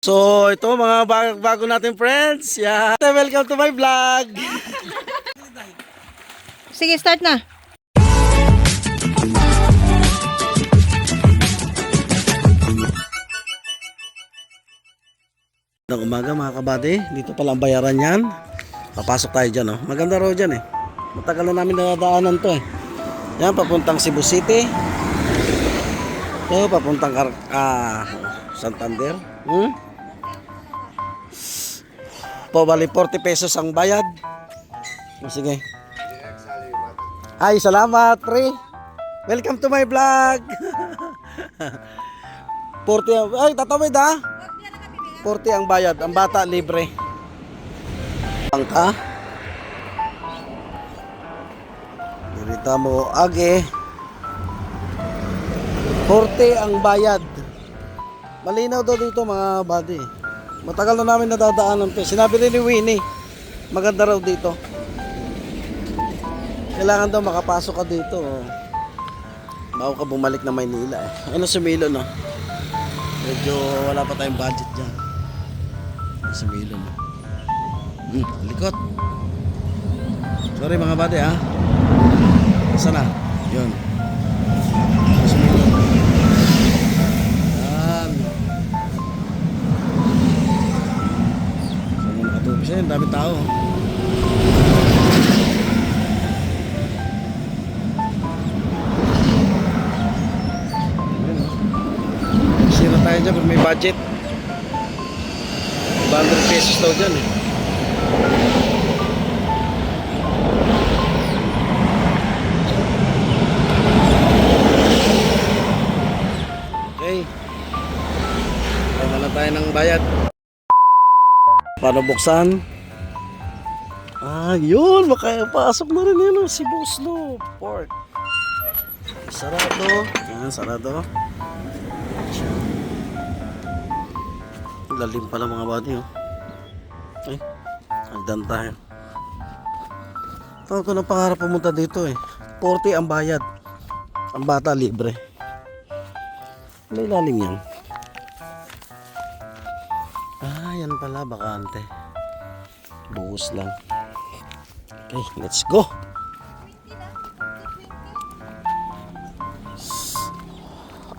So, ito mga bago natin friends. Yeah. Welcome to my vlog. Sige, start na. Ng umaga mga kabady, dito pala ang bayaran yan. Papasok tayo dyan. Oh. Maganda raw dyan eh. Matagal na namin nadadaanan to eh. Yan, papuntang Cebu City. Ito, papuntang Santander. Bali 40 pesos ang bayad. Sige. Ay, salamat, pre. Welcome to my vlog. 40. Ay, tatawid ha. 40 ang bayad. Ang bata libre. Bangka. Dirita mo age. 40 ang bayad. Malinaw daw dito mga buddy. Matagal na namin nadadaanan to. Sinabi rin ni Winnie, maganda raw dito. Kailangan daw makapasok ka dito. Bago ka bumalik na Maynila eh. Ano sumilo no? Medyo wala pa tayong budget dyan. Sumilo no? Likot. Sorry mga buddy ha. Saan na? Yun. Sumilo. Yan. Saan mo nakatubos yan? Dami tao. Sira tayo dyan pag may budget. 200 pesos daw dyan eh. Okay. Tama na tayo ng bayad. Paano buksan? Yun. Makapasok na rin yun. Cebu Slope Port. Sarado. Yan, sarado. Lalim pala mga buddy oh. Ay, hagdan tayo. Ito na pangarap pumunta dito eh. 40 ang bayad. Ang bata libre. May lalim yan. Yan pala bakante. Buhos lang. Okay, let's go.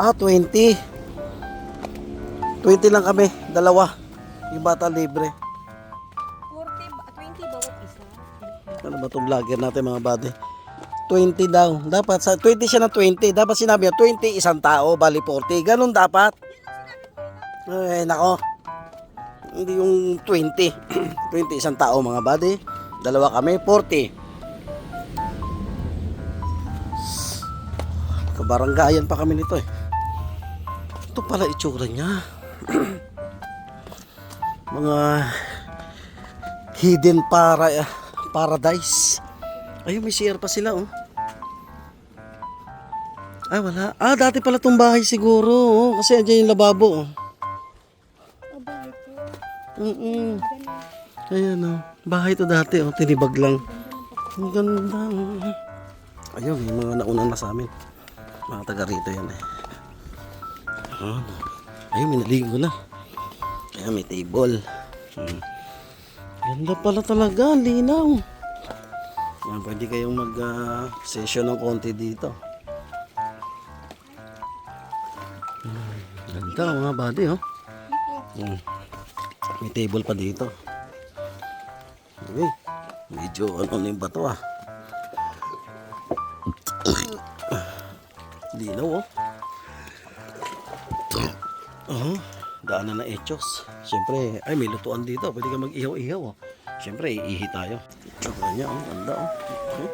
Ah, 20. 20 lang kami, dalawa. Yung bata libre. 20 bawat isa. Ano ba itong vlogger natin mga buddy? 20 daw. Dapat, sa 20 siya ng 20. Dapat sinabi niya, 20 isang tao, bali 40. Ganun dapat. Ay, nako. Hindi yung 20. 20 isang tao mga buddy. Dalawa kami, 40. Kabaranggayan pa kami nito eh. Ito pala itsura niya. Mga hidden paradise. Ayun, may CR pa sila oh. Ay wala. Dati pala tong bahay siguro oh, kasi andyan yung lababo oh. Ayan oh. Bahay to dati oh, tinibag lang. Ang ganda oh. Ayun, yung mga nauna na sa amin. Mga taga rito yan eh. Ayun, may naligo na. Kaya may table. Ganda pala talaga, linaw. Yan, pwede kayong mag-session ng konti dito. Ganda mga buddy, oh. May table pa dito. Okay. Medyo ano yung bato ah. Linaw, oh. Daanan na Echos. Siyempre, ay may lutuan dito. Pwede ka mag-ihaw-ihaw. Oh. Siyempre, iihi tayo. Tsaka niya, oh. Ganda, oh.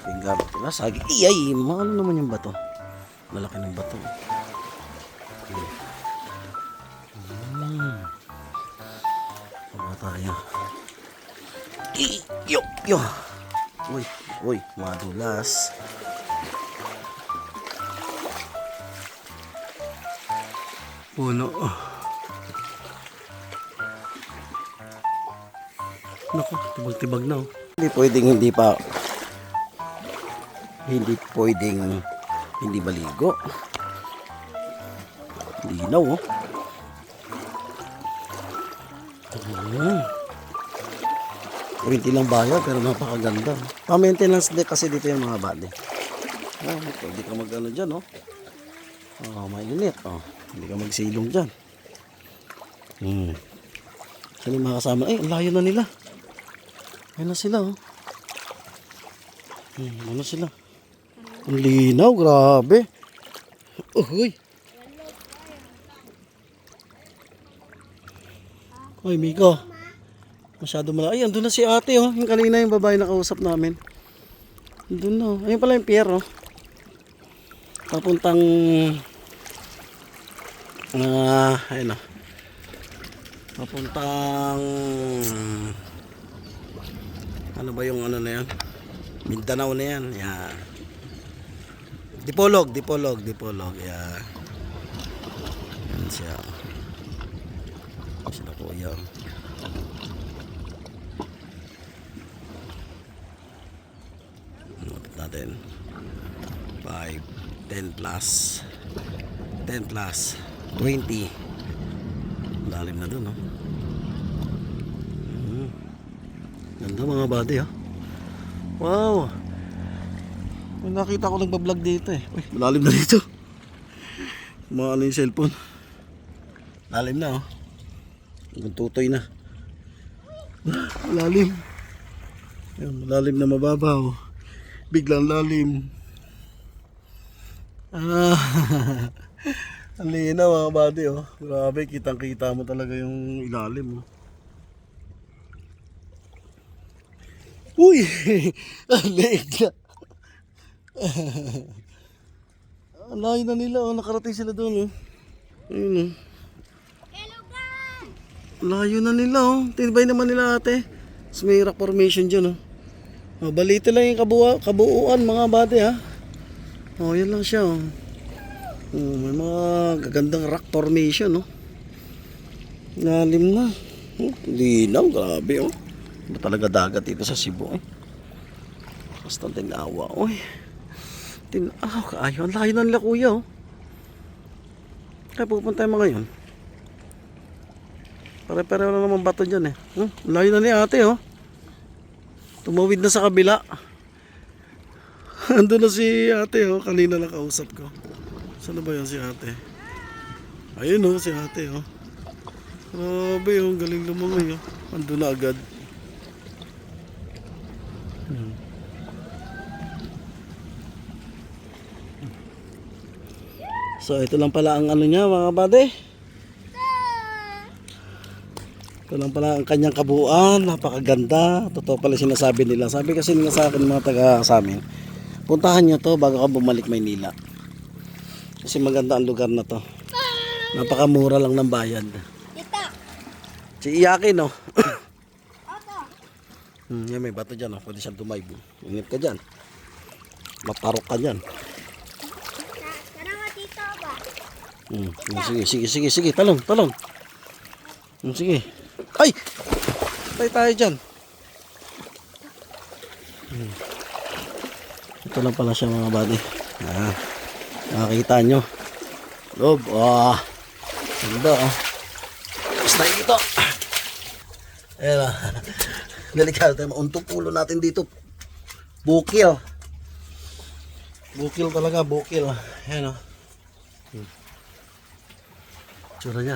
Finger. Sagi. Iyay, mahal naman yung bato. Malaki ng bato. Pama tayo. Yo. Uy, madulas. Puno. Naku, tibag-tibag na oh. Hindi pwedeng hindi maligo. Linaw oh. Ayan. 20 lang bayad pero napakaganda. Pa-maintenance din kasi dito yung mga bali. Oh, pwede ka mag-ano dyan, oh. Oh, mainit, oh. Hindi ka magsilong dyan. Saan yung mga kasama? Ay, ang layo na nila. Ayun na sila, oh. Ano sila? Ang linaw, grabe. Uy. Ay, Miko. Masyado malayo. Ay, andun na si ate, oh. Yung kanina yung babae na kausap namin. Andun na, oh. Ayun pala yung pier, oh. Papuntang... ayun, oh. Papuntang... Ano ba yung ano na yan? Mindanao na yan. Yan. Dipolog. Yan. Yan siya. Sila kuya. Lapit natin. 5, 10 plus. 10 plus. 20. Lalim na dun, no? Ganda mga buddy, ha? Wow! May nakita ko nagbablog dito, eh. Uy, malalim na dito. Maano yung cellphone. Lalim na, oh. Hanggang tutoy na. Malalim. Ayun, malalim na mababaw. Biglang lalim. Ang linaw mga buddy, oh. Grabe, kitang kita mo talaga yung ilalim, oh. Uy! Ang liig na. Ang layo na nila, oh. Nakarating sila doon, oh. Ayun, oh. Layo na nila, oh. Tinibay naman nila ate. Tapos may rock formation dyan, oh. Oh, balito lang yung kabuuan mga bate, ha. Oh, yan lang siya, oh. Oh, may mga gagandang rock formation, oh. Lalim na. Oh, linaw, grabe, oh. Ba talaga dagat dito sa Cebu, eh. Basta tinawa, oh. Kaayo. Ang layo na nila, kuya, oh. Kaya pupunta yung mga yun. Pare-pare na naman bato dyan, eh. Layo na ni ate, oh. Tumawid na sa kabila. Ando na si ate, oh. Kanina lang kausap ko. Saan ba yan si ate? Ayun, oh, si ate, oh. Grabe, oh. Galing lumangoy, oh. Ando na agad. So, ito lang pala ang ano niya, mga bade. Ito lang pala ang kanyang kabuuan. Napakaganda. Totoo pala sinasabi nila. Sabi kasi nila sa akin mga taga sa amin, puntahan nyo to bago ka bumalik Maynila. Kasi maganda ang lugar na to. Napakamura lang ng bayad. Si Iyaki, no? Yan, may bato dyan, no? Pwede siyang tumaybo. Ingat ka dyan. Maparok ka dyan. Sige. Talong. Sige. Ay! Tayo dyan. Ito lang pala siya mga buddy. Nakakita nyo. Loob. Ganda, oh. Basta ito. Ayan, delikado tayo. Mauntong pulo natin dito. Bukil. Bukil talaga, bukil. Ayan, oh. Tsura niya.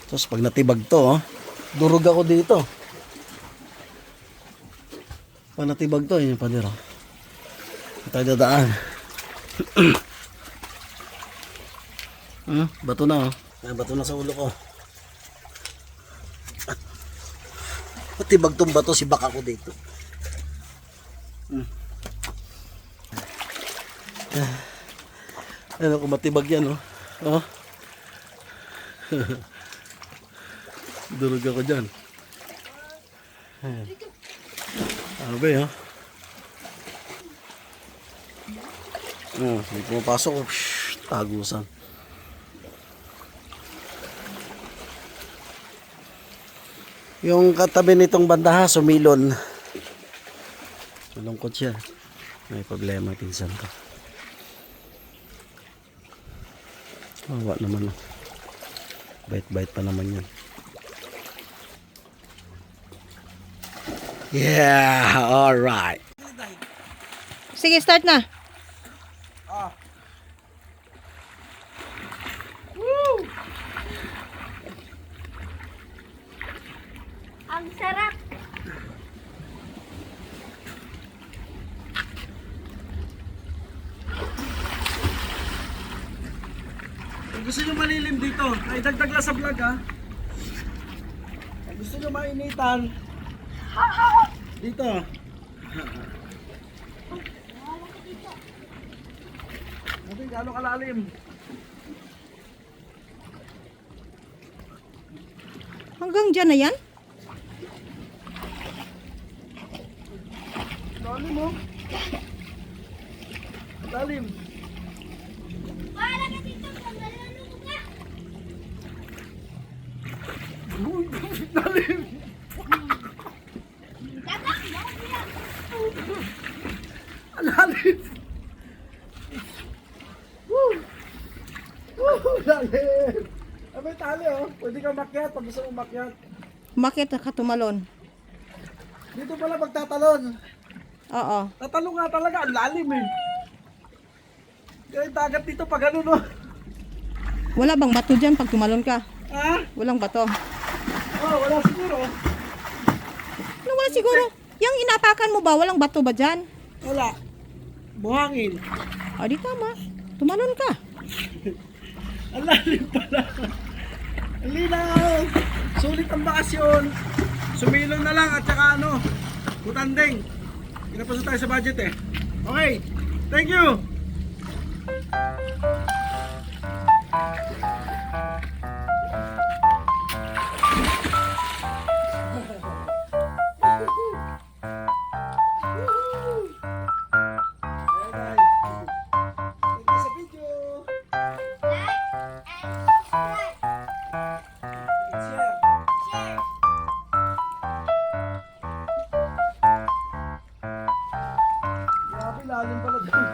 Tapos pag natibag to, oh, durog ako dito. Pag natibag to, yun yung panira. Tayo dadaan. Bato na, oh. Ay, bato na sa ulo ko. Matibag tong bato, si baka ko dito. Ano kung matibag yan, oh. Oh. Durog ako dyan. Abe, oh. May pumapasok, oh. Tagusan. Yung katabi nitong bandaha, sumilon. Malungkot siya. May problema pinsan ko. Awa naman. Bait-bait pa naman yan. Yeah, alright. Sige, start na. Ang sarap. Kung gusto nyo malilim dito, ay dagdag lang sa vlog ha. Kung gusto nyo mainitan, dito. Natin, gano'ng kalalim? Hanggang dyan na yan? Lalim mo. Lalim. Wala ka dito. Paglalano ko ka. Lalim. Dapat, dapat yan. Lalim. Lalim. Ay, may tali oh. Pwede ka makyat pag gusto mo makyat. Bakit ka tumalon? Dito pala magtatalon. Oo. Tatalon nga talaga. Ang lalim eh. Kaya yung dagat dito pag ano no. Wala bang bato dyan pag tumalon ka? Ha? Walang bato. Oh, wala siguro. Ano wala siguro? Yung inapakan mo ba? Walang bato ba dyan? Wala. Buhangin. O, di tama. Tumalon ka. Ang lalim pala. Ang linaw. Sulit ang bakasyon. Sumilong na lang at saka ano, butanding. Pinapasok tayo sa budget eh. Okay. Thank you. Grabe, lalim pala doon.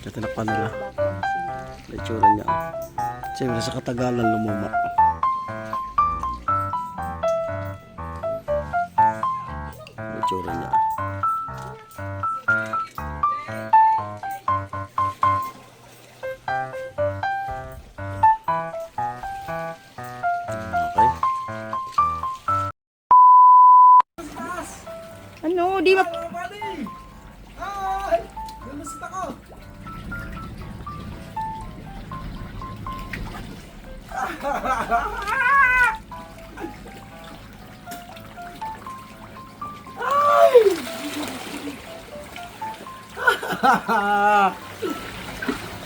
Tatinakpan nila. Lechura niya. Siyempre sa katagalan lumuma. Lechura niya. Okay. Ano? Di ma... Hello, buddy! Hi! Lulusit ako!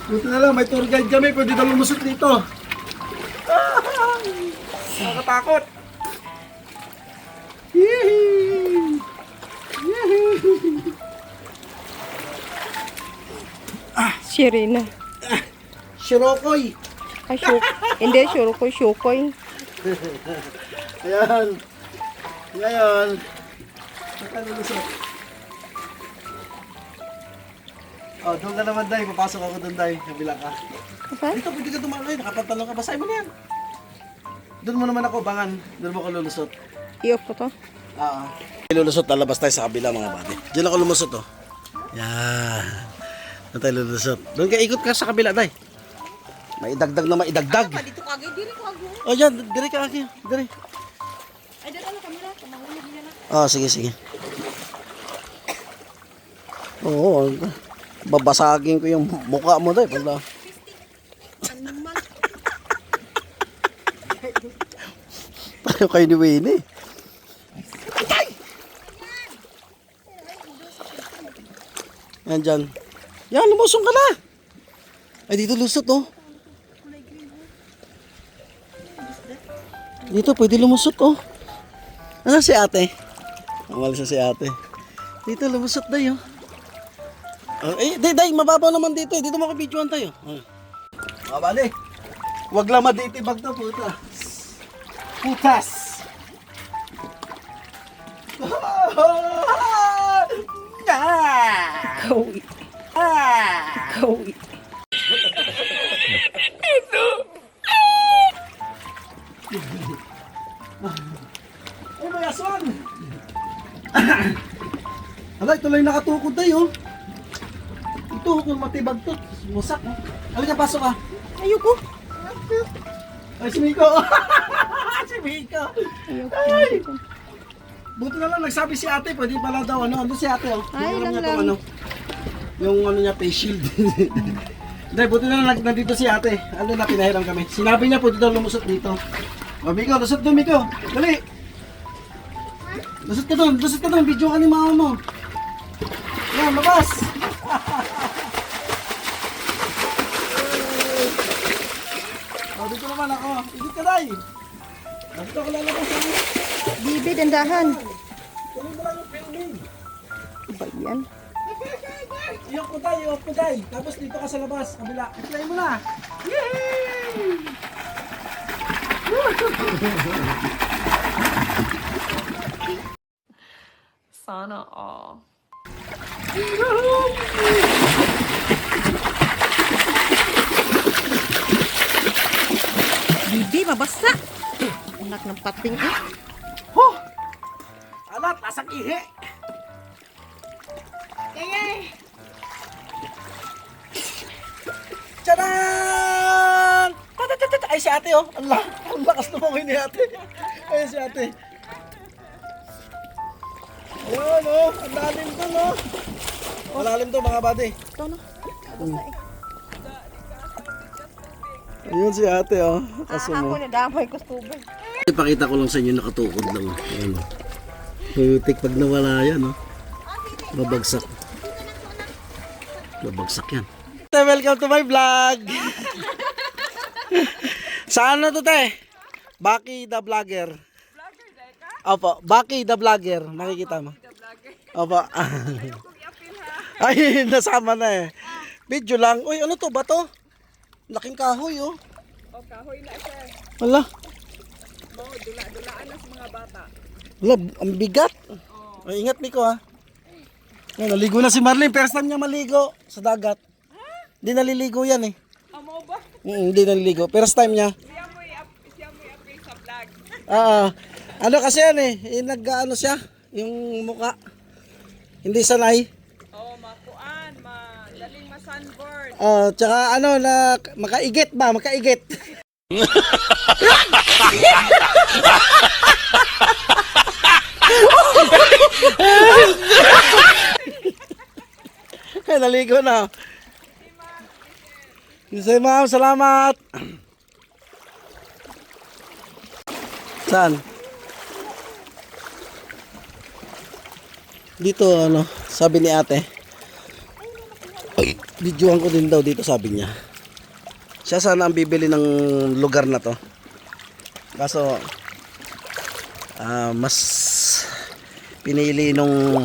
Buti na lang, may tour guide kami, pwede na lumusot dito. Nakakatakot. Yehey! Yehey! Shirina. Shirokoy! Ay, hindi, shurokoy, shukoy. Ayan. Ngayon. Nakalulusot. Oh, doon ka naman, Day. Papasok ako doon, Day. Kabila ka. Saan? Dito, pwede ka dumaan. Nakapantalong ka. Basahin mo na yan. Doon mo naman ako, bangan. Doon mo ako lulusot. I-off ko to. Oo. Lulusot, lalabas tayo sa kabila, mga buddy. Diyan ako lumusot, oh. Yan. Doon tayo lulusot. Doon ka, ikot ka sa kabila, Day. Maidagdag na maidagdag. Dito ka agad, dili ko agad. Oh, yan. Dire ka, Aki. Dire. Ay, dito ano kamera? Kamahulog niya na. Oh, sige, sige. Oo. Babasagin ko yung mukha mo, Day. Pagla. Animal. Tayo kayo ni Winnie. Yan dyan. Yan, lumusong ka na. Ay, dito lusot, oh. Dito, pwede lumusot, oh. Ano si ate? Umalis na si ate. Dito, lumusot na yun. Day, mababaw naman dito eh. Dito makibidyoan tayo. Mga bali, wag lang maditibag to, puta. Putas! Kawi. Kawi. Ay, may aswan! Alay, tuloy nakatukod tayo. Ito, kung matibag to, musak. Halika, pasok ka. Ayoko. Ay, si Miko. Si Miko. Ay! Buti na lang nagsabi si ate, pwede pala daw ano si ate oh. Ay, Yung lang niya lang. tong ano. Yung ano niya face shield. Hindi, buti na lang nandito si ate. Ano na pinahiram kami. Sinabi niya pwede daw lumusot dito. O Miko, lusot doon Miko. Dali. Lusot ka doon, video ka ni mama mo. Yan, labas. O, dito naman ako. Igit ka dai. Dito ako lalabas ha. Bibi, dandahan. Tuloy mo lang yung filming. Ba yan? Iyok mo tayo. Tapos dito ka sa labas, kabila. I-play mo na. Yay! Sana all. Bibi, mabasa. Anak ng pating eh. Huh! Alat, asang ihi. Tadaan! Ay, si ate oh. Ang lakas lumangoy ni ate. Ay, si ate. Ayun oh, ang lalim to no. Malalim to mga buddy. Ito na. Mabasa eh. Ayun si ate oh. Kaso Ako mo. na damay ko tubig. Ipakita ko lang sa inyo nakatukod lang. Ayun oh. Putik pag nawala yan oh. Babagsak. Babagsak yan. Welcome to my vlog. Saan na to te? Baki the vlogger. Opo, Baki the vlogger. Makikita mo. Opo. Ay, nasama na eh. Video lang. Uy, ano to ba to? Laking kahoy oh. O, kahoy na siya. Wala. Dula-dulaan na sa mga bata. Wala, ang bigat. Ay, ingat Miko ha. Ay, naligo na si Marlene. First time niya maligo sa dagat. Hindi naliligo yan eh. Amo ba? Hindi naliligo. First time niya. Siya mo i-upload sa vlog. Ano kasi yan eh. Nag-ano siya. Yung muka. Hindi sanay. Oh, makuan, madaling ma-sunburn. Tsaka ano na makaigit ba? Makaigit. Ay, naligo na. Say ma'am, salamat. Saan? Dito ano, sabi ni ate. Videohan ko din daw dito sabi niya. Siya sana ang bibili ng lugar na to. Kaso mas pinili nung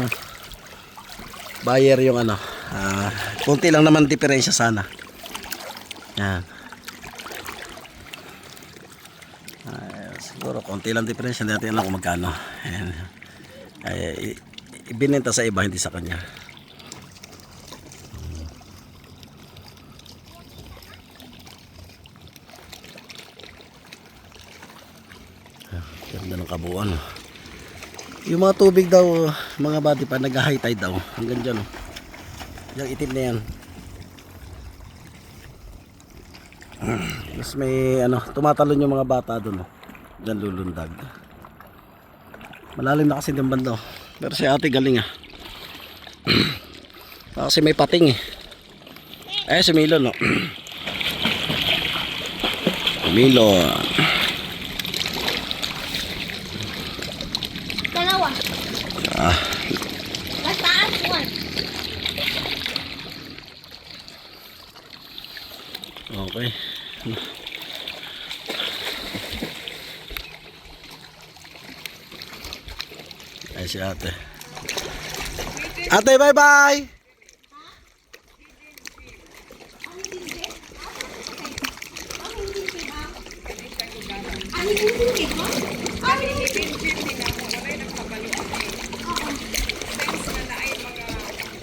buyer yung ano. Kunti lang naman diferensya sana. Yan. Siguro konti lang diferensya, hindi natin alam kung magkano. Ayan. Ay, ibinenta sa iba, hindi sa kanya. Ganda ng kabuuan. Yung mga tubig daw, mga body pa, nag-high tide daw. Hanggang dyan. Yung itim na yan. Mas may ano, tumatalon yung mga bata doon. Diyan lulundag. Malalim na kasi yung banda. Pero si ate galing ah. Kasi may pating eh. Si Milo no. Milo. Dalawa. Mataas one. Okay. Ay si ate. Ate, bye-bye! Ano yung tubig mo? Dali ni Binbin ni na mo walay nagpabalo ani. Thanks na na ay mga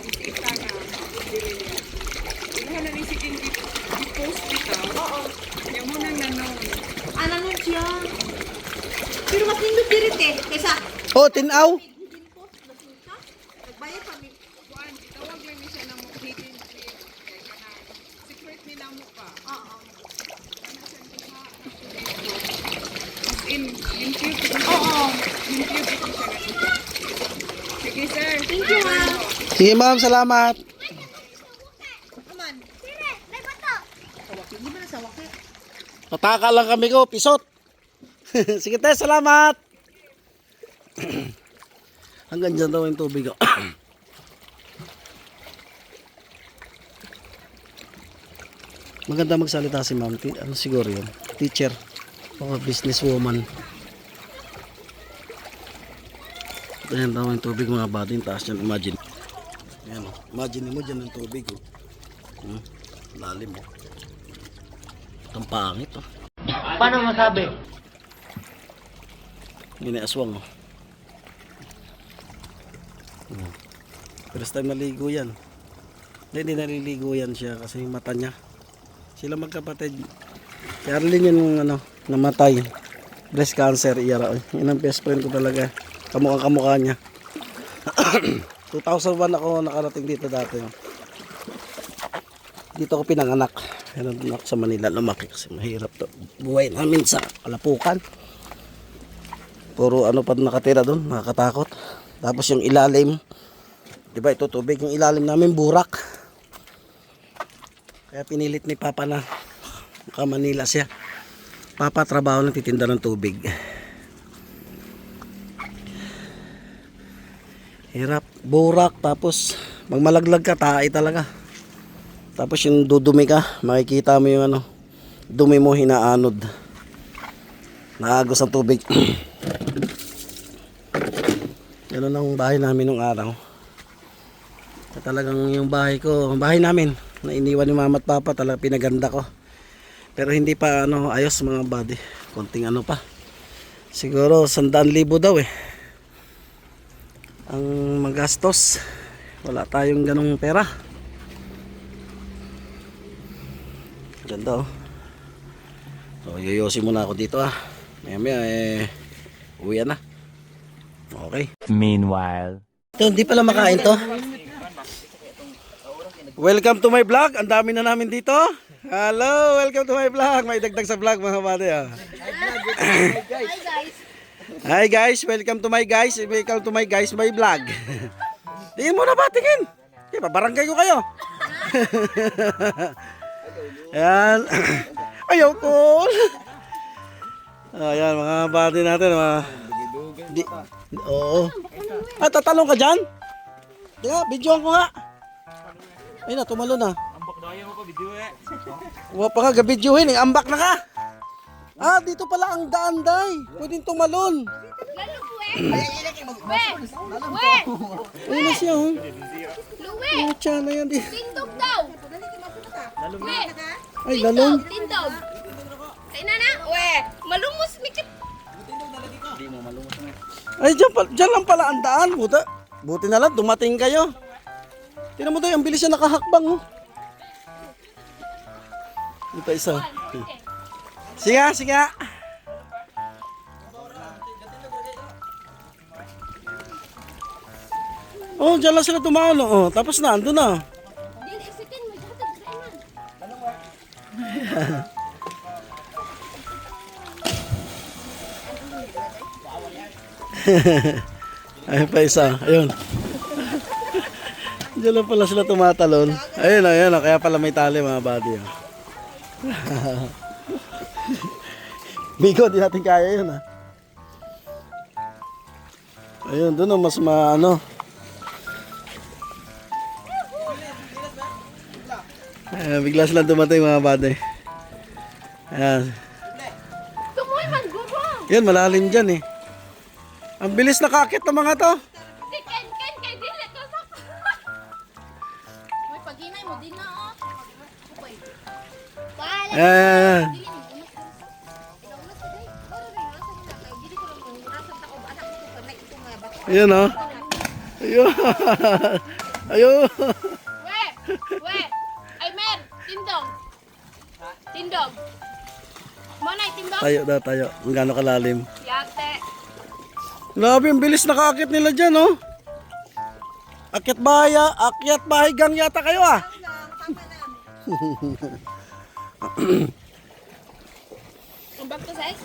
bisita nga dili niya. Ano na ni si Binbin i-post bitaw. Oo. Yang mo nang nanon. Ano nun siya? Pero mas nindot dirit eh. Kaysa, Oh, tinaw. hidden post, lasing ka. Nagbayad kami. Kuan, tawag lang ni siya na mo hidden trip. Kaya kanang secret ni namo pa. Oo. In limpyo ko siya. Oo. Limpyo ko siya. Sige sir. Thank you, ma'am. Sige ma'am, salamat. Aman. Dire, may bato. Sawaki. Hindi ba na sawaki? Pataka lang kami ko, pisot. Sige tayo, salamat. Hanggang dyan daw yung tubig ko. Maganda magsalita si ma'am. Ano siguro yun? Teacher. O businesswoman. Ayan daw yung tubig mga body. Taas dyan, imagine. Ayan o. Imagine mo dyan yung tubig o. Lalim o. Ang pangit o. Paano masabi? Giniaswang o. First time naligo yan. Hindi naliligo yan siya kasi yung mata niya. Sila magkapatid. Si Arlene yung ano, namatay. Breast cancer, iyara. Yun ang best friend ko talaga. Kamukha niya. 2001 ako nakarating dito dati. Dito ako pinanganak. Pero doon ako sa Manila lumaki kasi mahirap to. Buhay namin sa Kalapukan. Puro ano pa nakatira doon, nakakatakot. Tapos yung ilalim, di ba ito tubig, yung ilalim namin burak. Kaya pinilit ni Papa na maka Manila siya. Papa trabaho ng titinda ng tubig. Hirap, burak, tapos magmalaglag ka, tae talaga. Tapos yung dudumi ka, makikita mo yung ano, dumi mo hinaanod. Naagos ang tubig. Ganun ang bahay namin nung araw. At talagang yung bahay ko, bahay namin, na iniwan ni mama at papa, talaga pinaganda ko. Pero hindi pa ano, ayos mga body. Konting ano pa. Siguro 100,000 daw eh. Ang magastos. Wala tayong ganong pera. Ganda oh. So yoyosin muna ako dito ah. Maya uwi na. Okay. Meanwhile. Ito, hindi pala makain to. Welcome to my vlog. Ang dami na namin dito. Hello, welcome to my vlog. May dagdag sa vlog mga bade ah. Hi guys. Hi guys, welcome to my guys. Welcome to my guys, my vlog. Tingin mo na ba, tingin. Di ba, barangay ko kayo. Ayan. Ayaw ko. Ayan, mga body natin. Mga... Oo. Ah, tatalong ka dyan? Diba, videoan ko nga. Ay na, tumalo na. Ambak daw yan ako video eh. Huwag pa nga gabidyohin, ambak na ka. Ah, dito pala ang daan, day. Pwedeng tumalon. Lalo we. We. Ayun na siya, oh. Luwe. Oh, tiyan na yan. Tindog daw. We. Ay, lalong. Tindog. Kay nana. We. Malumos mikit. Ay, dyan lang pala ang daan. Buti na lang, dumating kayo. Tingnan mo tayo, ang bilis siya nakahakbang, oh. Ito isa. Sige, sige. Oh, dyan lang sila tumaon, oh. Tapos na, ando na. Dili isitin mo jatag sa iman. Ayun pa isa, ayun. Diyan lang pala sila tumatalon. Ayun, ayun, kaya pala may tali mga buddy. Oh. Bigo, di natin kaya yun ah. Ayun, doon mas maano. Bigla silang dumating mga buddy. Ayan. Tumoy man gurong. Yan, malalim dyan eh. Ang bilis nakakit ng mga to. Di ken kay dili to sa. May paginay mo din na oh. Wala. Ayan. Ayun oh. Ayun. Ayun. We! Ay, Mer! Tindog! Tindog! Monay, tindog! Tayo daw, tayo. Ang gano'ng kalalim. Yate! Grabe, ang bilis nakaakit nila dyan, oh. Akyat bahay gang yata kayo, ah. Ang back to size?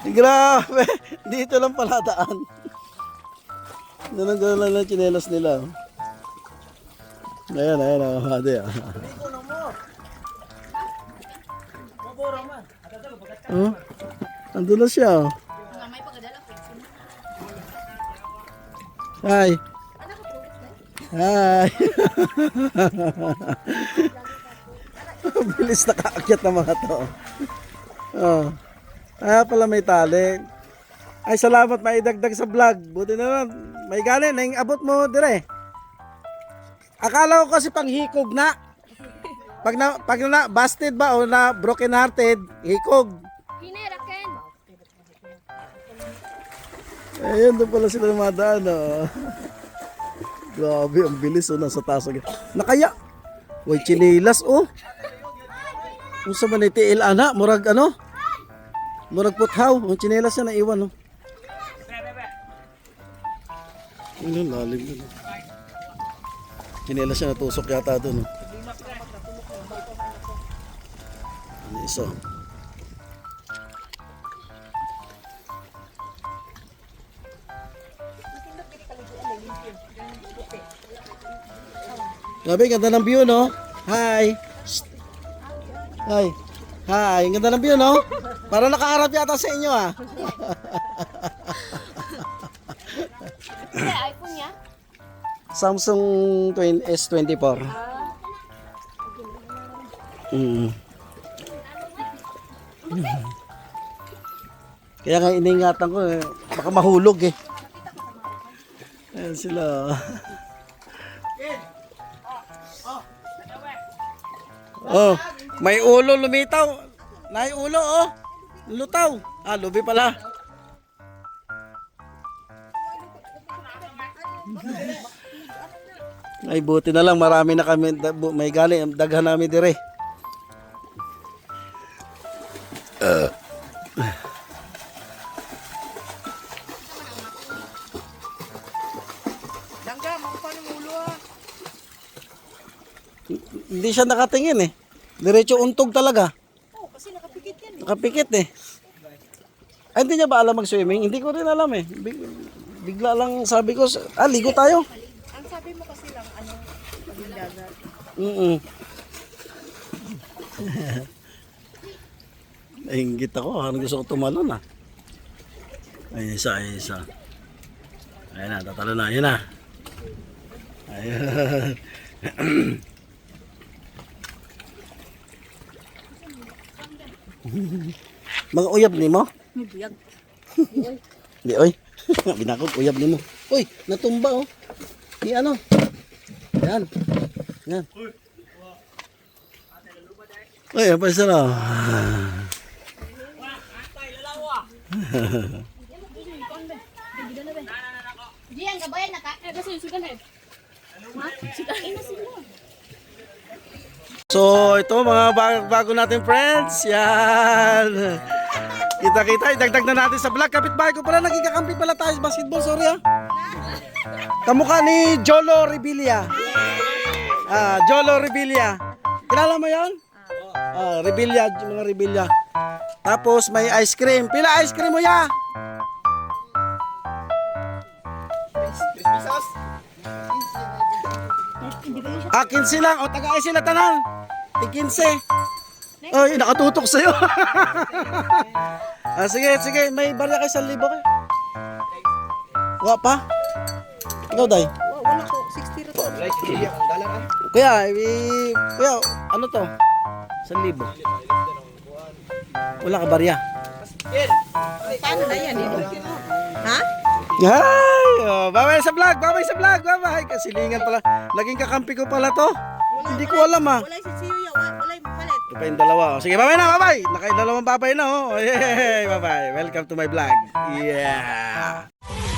Grabe. Dito lang pala daan. Ganun lang ang tsinelas nila, oh. Ayan, oh. Hadi, ah. Oh, andun na siya, oh. Ang may pagkadala ko. Hi. Hi. Bilis nakaakyat ng mga to. Oh. Pala may tali. Ay, salamat, maidagdag sa vlog. Buti na lang. May ganin, nang abot mo dire. Akala ko kasi panghikog na. Pag na busted ba o na broken hearted, hikog. Hineraken! Ayun, doon pala sila madaan, oh. Grabe, ang bilis, oh, nasa taas. Nakaya. Uy, chinilas, oh. Kung sa manitiil, ana, murag ano? Murag puthaw. Ang chinilas siya naiwan, oh. Ano, lalim doon, oh. Chinilas siya natusok yata doon, oh. Ano isa? Grabe, ganda ng view, no? Hi. Shh. Hi. Hi, ganda ng view, no? Para nakaharap yata sa inyo, ah. Hindi, iPhone niya? Samsung S24. Kaya nga iningatan ko, eh. Baka mahulog, eh. Ayan sila. Oh, may ulo lumitaw. Nay ulo, oh. Lutaw. Ah, lubi pala. Ay, buti na lang marami na kami may galing daghan namin dire. Langga, makupa ng ulo ah. Hindi siya nakatingin, eh. Diretso untog talaga. Oo, kasi nakapikit yan. Nakapikit, eh. Ay, hindi niya ba alam mag-swimming? Hindi ko rin alam, eh. Bigla lang sabi ko, ligo tayo. Ang sabi mo kasi lang, pagdagat. Nainggit ako, parang gusto ko tumalon, ah. Ay, isa. Ayun na, tatalo na, ayun na. Ayun. Mga uyab ni mo? May buyag. Di, oy. Binakog, uyab ni mo. Uy, natumba, oh. Di ano. Yan. Uy, apa isa na? Diyan, gabayan na ka. Kasi sugan head. Ha? Sugan ina sila. So, ito mga bago natin friends. Yan. Kita-kita, idagdag na natin sa vlog. Kapitbahay ko pala, naging kakampi pala tayo sa basketball. Sorry, ah. Kamukha ni Jolo Rebilla. Jolo Rebilla. Kilala mo yan? Rebilla, mga Rebilla. Tapos may ice cream. Pila ice cream mo ya? Akin silang. O, taga-ay sila tanan. Tikinse. Oh, yun, nakatutok sa'yo. Sige. May barya kayo 1,000 kayo. Wala pa? Ikaw, Day. Wala ko, 60 rato. Kuya, ano to? 1,000. Wala ka barya. Paano na yan? Ha? Ay, babay sa vlog. Babay. Kasilingan pala. Naging kakampi ko pala to. Hindi ko alam, ah. Wala si Siyo yan. Wala yung palit. Ito pa yung dalawa. Sige, bye-bye na, bye-bye. Dalawang bye-bye na, oh. Yay, bye-bye. Welcome to my vlog. Yeah.